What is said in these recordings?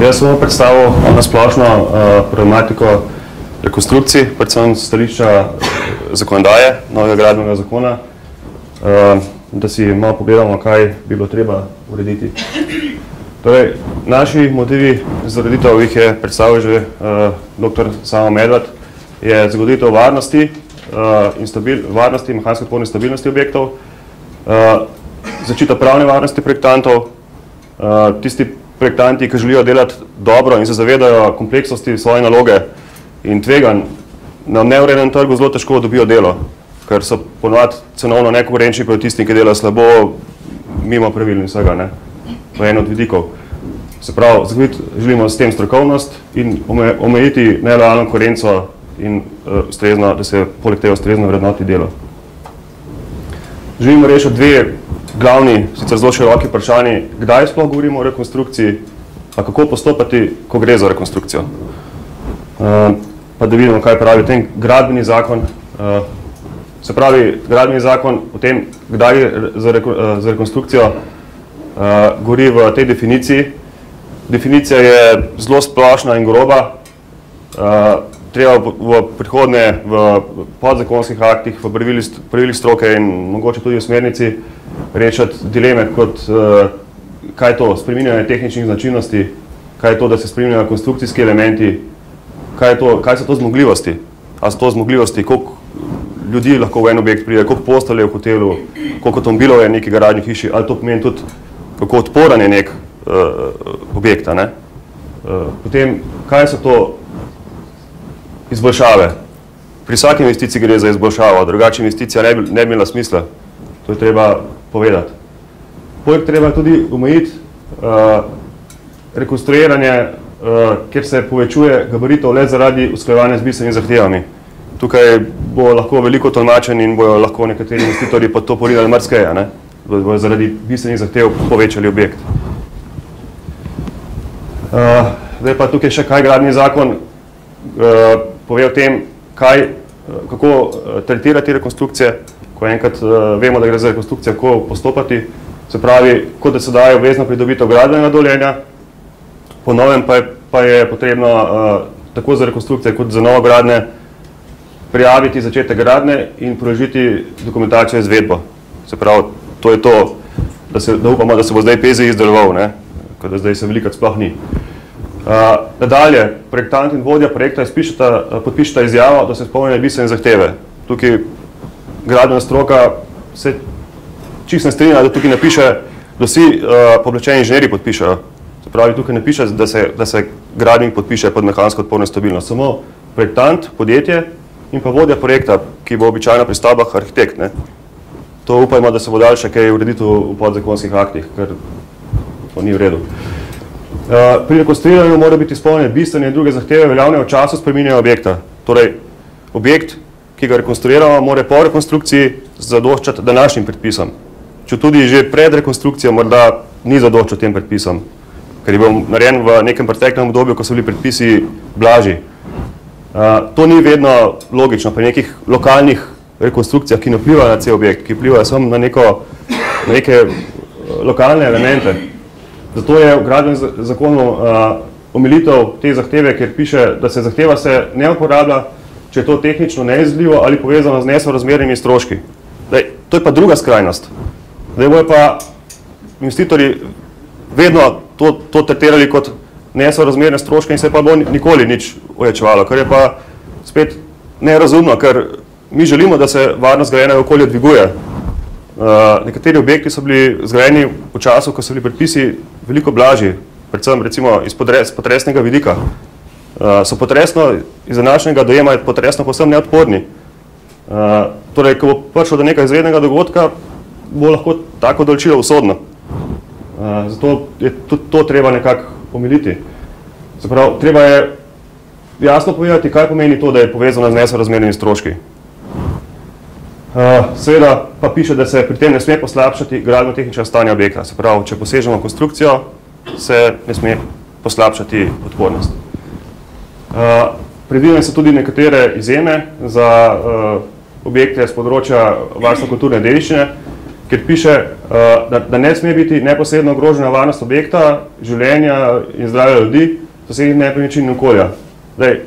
Jaz sem predstavil na splošno problematiko rekonstrukcij, predvsem stališča zakonodaje, novega gradbenega zakona, da si malo pogledamo, kaj bi bilo treba urediti. Torej, naši motivi za ureditev jih je predstavil že dr. Samo Medved, je zagotovitev varnosti varnosti, mehansko odporne stabilnosti objektov, zaščita pravne varnosti projektantov, tisti projektanti, ki želijo delati dobro in se zavedajo kompleksnosti svoje naloge in tveganj, na neurejenem trgu zelo težko dobijo delo, ker so ponovadi cenovno nekonkurenčni proti tistim, ki delajo slabo, mimo pravil in vsega, ne? To je en od vidikov. Se pravi, zagotoviti želimo s tem strokovnost in omejiti nelojalno konkurenco in ustrezno, da se poleg tega ustrezno vrednoti delo. Želimo rešiti dve glavni, sicer zelo široki vprašanji, kdaj sploh govorimo o rekonstrukciji, pa kako postopati, ko gre za rekonstrukcijo. Pa da vidimo, kaj pravi o tem gradbeni zakon. Se pravi, gradbeni zakon o tem, kdaj je za rekonstrukcijo, govori v tej definiciji. Definicija je zelo splošna in groba. Treba v prihodnje v podzakonskih aktih, v pravilih stroke in mogoče tudi v smernici rešiti dileme kot kaj je to spreminjanje tehničnih značilnosti, kaj je to, da se spreminjajo konstrukcijski elementi, kaj so to zmogljivosti. Ali so to zmogljivosti, koliko ljudi lahko v en objekt pride, koliko postelje v hotelu, koliko avtomobilov je v neki garažni hiši, ali to pomeni tudi, kako odporen je nek objekta. Ne? Potem, kaj so to izboljšave? Pri vsaki investiciji gre za izboljšavo, drugače investicija ne bi imela smisla. To je treba povedati. Poleg treba tudi omejiti rekonstruiranje, kjer se povečuje gabaritov le zaradi usklajevanja z bistvenimi zahtevami. Tukaj bo lahko veliko tolmačen in bojo lahko nekateri investitorji pod to porinali marsikaj, ne? Bojo zaradi bistvenih zahtev povečali objekt. Zdaj pa tukaj še kaj gradbeni zakon pove o tem, kako tretirati rekonstrukcije, ko enkrat vemo, da gre za rekonstrukcijo, kako postopati. Se pravi, kot da se daje obvezno pridobitev gradbenega dovoljenja, po novem pa je potrebno tako za rekonstrukcije kot za novogradnje prijaviti začetek gradnje in priložiti dokumentacijo izvedbo. Se pravi, to je to, da upamo, da se bo zdaj PZI izdeloval, ne? Ker da zdaj se velikrat sploh ni. Nadalje, projektant in vodja projekta podpišeta izjavo, da se izpolnijo bistvene zahteve. Tukaj gradbena stroka se čisto ne strinja, da tukaj napiše, da vsi pooblaščeni inženirji podpišejo. Se pravi, tukaj ne piše, da se gradbenik podpiše pod mehansko odporno stabilnost. Samo projektant, podjetje in pa vodja projekta, ki bo običajno pri stavbah arhitekt. Ne? To upajmo, da se bo dal še kaj urediti v podzakonskih aktih, ker to ni v redu. Pri rekonstruiranju mora biti izpolnjene bistvene in druge zahteve veljavne v času spreminjanja objekta. Torej, objekt, ki ga rekonstruiramo, mora po rekonstrukciji zadoščati današnjim predpisom. Če tudi že pred rekonstrukcijo morda ni zadoščal tem predpisom, ker je bil narejen v nekem preteklem obdobju, ko so bili predpisi blažji. To ni vedno logično pri nekih lokalnih rekonstrukcijah, ki ne vplivajo na cel objekt, ki vplivajo samo na neke lokalne elemente. Zato je v gradbenem zakonu omilitev te zahteve, kjer piše, da se zahteva se ne uporablja, če je to tehnično neizvedljivo ali povezano z nesorazmernimi stroški. To je pa druga skrajnost. Zdaj bojo pa investitorji vedno to tretirali kot nesorazmerne stroške in se pa bo nikoli nič ojačevalo, kar je pa spet nerazumno, ker mi želimo, da se varnost zgrajenega okolja dviguje. Nekateri objekti so bili zgrajeni v času, ko so bili predpisi veliko blažji, predvsem recimo iz potresnega vidika. So potresno, iz današnjega dojema je potresno povsem neodporni. Torej, ko bo prišlo do nekaj izrednega dogodka, bo lahko tako določilo usodno. Zato je tudi to treba nekako omiliti. Se pravi, treba je jasno povedati, kaj pomeni to, da je povezano z nesorazmernimi stroški. Seveda pa piše, da se pri tem ne sme poslabšati gradbeno-tehnično stanje objekta. Se pravi, če posežemo konstrukcijo, se ne sme poslabšati odpornost. Predvidene so tudi nekatere izjeme za objekte z področja varstva kulturne dediščine, kjer piše, da ne sme biti neposredno ogrožena varnost objekta, življenja in zdravja ljudi, sosednjih nepremičnin in okolja. Zdaj,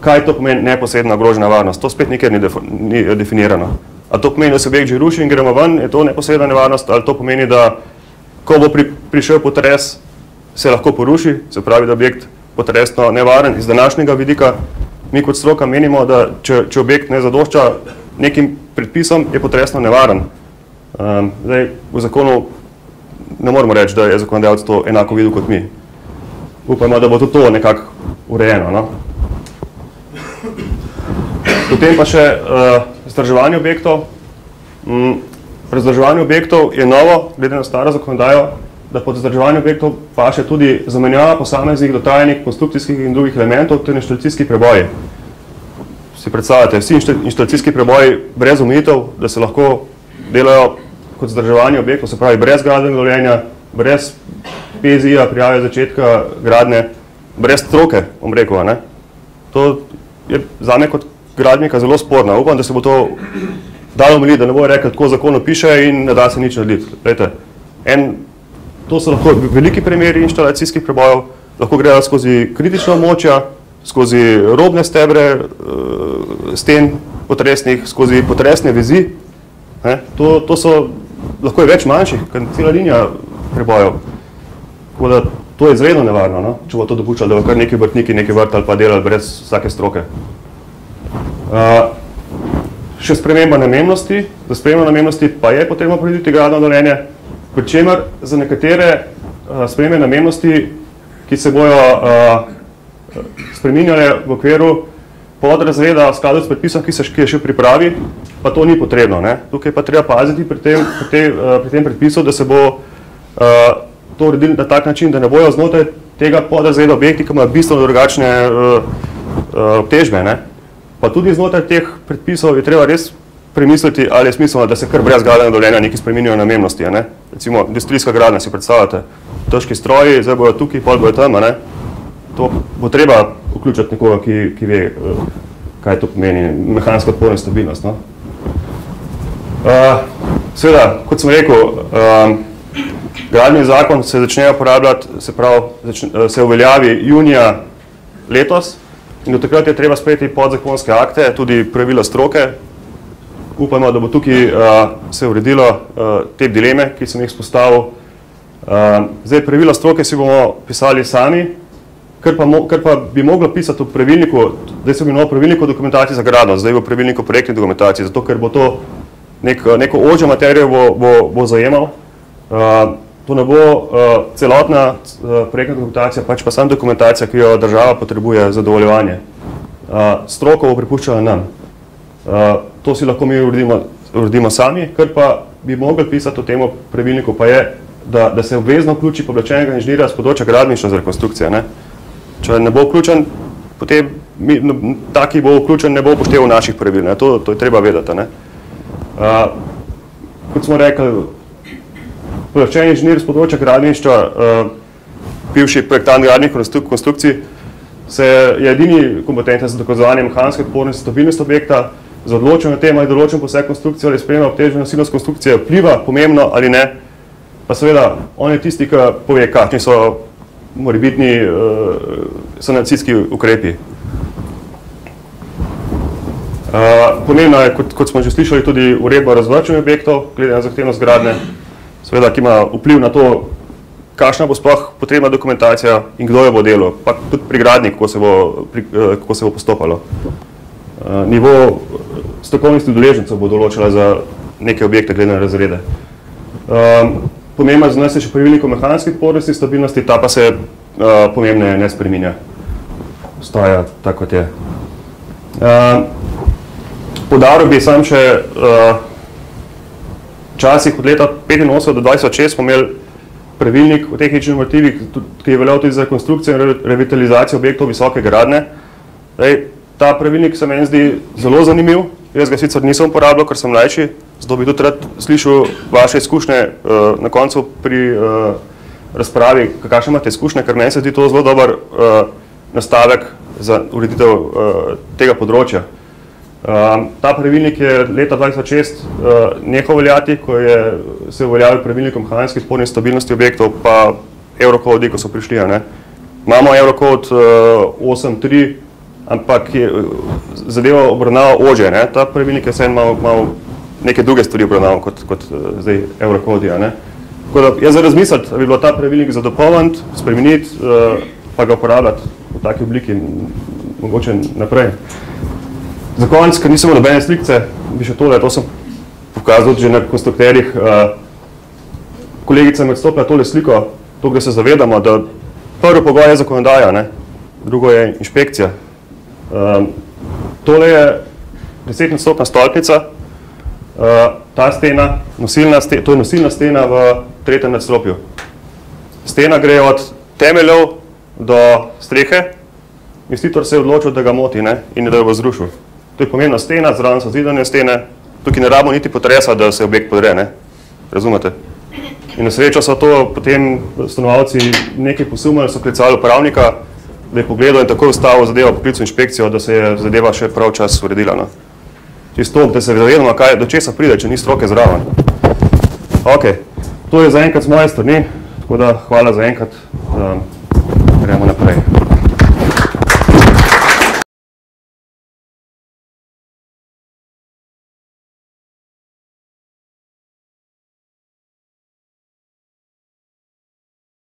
kaj to pomeni neposredno ogrožena varnost? To spet nikjer ni definirano. A to pomeni, da se objekt že ruši in gremo ven, je to neposredna nevarnost, ali to pomeni, da ko bo prišel potres, se lahko poruši, se pravi, da objekt potresno nevaren. Iz današnjega vidika mi kot stroka menimo, da če objekt ne zadošča nekim predpisom, je potresno nevaren. Zdaj, v zakonu ne moramo reči, da je zakonodajalec to enako videl kot mi. Upajmo, da bo tudi to nekako urejeno. No? Potem pa še vzdrževanje objektov. Pri vzdrževanju objektov je novo, glede na staro zakonodajo, da pod vzdrževanje objektov paše tudi zamenjava posameznih dotrajanih konstrukcijskih in drugih elementov ter inštalacijski preboji. Si predstavljate, vsi inštalacijski preboji brez omejitev, da se lahko delajo kot vzdrževanje objektov, se pravi brez gradbenega dovoljenja, brez PZI-ja, prijave začetka gradnje, brez stroke, bom rekel. Ne? To je zame kot gradbenika zelo sporno. Upam, da se bo to dalo omejiti, da ne bo rekel, tako zakonu piše in ne da se nič narediti. Glejte, to so lahko veliki primeri inštalacijskih prebojev, lahko grejo skozi kritična območja, skozi robne stebre sten potresnih, skozi potresne vezi. To so lahko je več manjših, ker cela linija prebojev. Tako da to je izredno nevarno, no? Če bo to dopuščalo, da bo kar neki obrtniki neki vrt ali pa delali brez vsake stroke. Še sprememba namembnosti. Za spremembo namembnosti pa je potrebno predvideti gradbeno dovoljenje, pri čemer za nekatere spremembe namembnosti, ki se bojo spreminjale v okviru podrazreda v skladu s predpisom, ki je še v pripravi, pa to ni potrebno. Ne? Tukaj pa treba paziti pri tem predpisu, da se bo to uredili na tak način, da ne bojo znotraj tega podrazreda objekti, ki imajo bistveno drugačne obtežbe. Ne? Pa tudi znotraj teh predpisov je treba res premisliti, ali je smiselno, da se kar brez gradbenega dovoljenja neki spreminjajo namembnosti. Ne? Recimo industrijska gradnja, si predstavljate, težki stroji, zdaj bojo tukaj, pol bojo tam. Ne? To bo treba vključiti nekoga, ki ve, kaj to pomeni, mehanska odporna stabilnost. No? Seveda, kot sem rekel, gradbeni zakon se začne uporabljati, se uveljavi junija letos in do takrat je treba sprejeti podzakonske akte, tudi pravila stroke. Upamo, da bo tukaj se uredilo te dileme, ki sem jih izpostavil. Zdaj, pravila stroke si bomo pisali sami, kar pa bi moglo pisati v pravilniku, zdaj se bi pravilniku dokumentacije za gradnjo, zdaj v pravilniku projektne dokumentacije, zato ker bo to neko ožjo materijo bo zajemal. To ne bo celotna projektna dokumentacija, pač pa samo dokumentacija, ki jo država potrebuje za dovoljevanje. Stroko bo prepuščala nam. To si lahko mi uredimo sami, kar pa bi mogli pisati v tem pravilniku, pa je, da se obvezno vključi pooblaščenega inženirja z področja gradbeništva za rekonstrukcije. Ne? Če ne bo vključen, potem taki bo vključen, ne bo upošteval naših pravil. Ne? To je treba vedeti. Ne? Kot smo rekli, pooblaščeni inženir z področja gradbeništva, bivši projektant gradbenih konstrukcij, je edini kompetenten za dokazovanje mehanske odpornosti in stabilnosti objekta, za odločanje o tem, ali določen poseg konstrukcije ali sprememba obtežbe nosilnost konstrukcije vpliva pomembno ali ne, pa seveda on je tisti, ki pove, kakšni so morebitni sanacijski ukrepi. Pomembno je, kot smo že slišali, tudi uredba o razvrščanju objektov, glede na zahtevnost gradnje, seveda, ki ima vpliv na to, kakšna bo sploh potrebna dokumentacija in kdo jo bo delal, pa tudi pri gradnji, kako se bo postopalo. Nivo strokovnosti udeležencev bo določila za neke objekte glede na razrede. Pomembno za nas je še pravilnik o mehanski odpornosti in stabilnosti, ta pa se pomembneje ne spreminja. Ostaja tako, kot je. Poudaril bi sam še časih od leta 1985 do 2006 smo imeli pravilnik o tehničnih normativih, ki je veljal tudi za rekonstrukcijo in revitalizacijo objektov visoke gradnje. Ta pravilnik se meni zdi zelo zanimiv, jaz ga sicer nisem uporabljal, ker sem mlajši, zato bi tudi rad slišal vaše izkušnje na koncu pri razpravi, kakšne imate izkušnje, ker meni se zdi to zelo dober nastavek za ureditev tega področja. Ta pravilnik je leta 2006 nehal veljati, ko je se uveljavil pravilnik o mehanski podporni stabilnosti objektov, pa Eurokodi, ko so prišli. Imamo Eurokod 8.3, ampak je zadeva obravnava ožje. Ta pravilnik je vseeno malo neke druge stvari obravnaval kot zdaj Eurokodi. Tako da je za razmisliti, da bi bilo ta pravilnik za dopolniti, spremeniti, pa ga uporabljati v taki obliki, mogoče naprej. Za konec, ker nisem nobene slikce, bi še tole, to sem pokazal že na konstrukterjih. Kolegica mi odstopila tole sliko, to, da se zavedamo, da prvi pogoj je zakonodaja, drugo je inšpekcija. Tole je 10-odstopna stolpnica, ta stena, to je nosilna stena v 3. nadstropju. Stena gre od temeljev do strehe, investitor se je odločil, da ga moti in da jo bo zrušil. To je pomembna stena, zraven so zidane stene, tukaj ne rabimo niti potresa, da se objekt podre, razumete? In na srečo so to potem stanovalci nekaj posumali, so klicali upravnika, da je pogledal in tako ustavil zadevo poklicno inšpekcijo, da se je zadeva še prav čas uredila. Čisto, da se zavedamo, do česa pride, če ni stroke zraven. Ok, to je zaenkrat z moje strani, tako da hvala zaenkrat.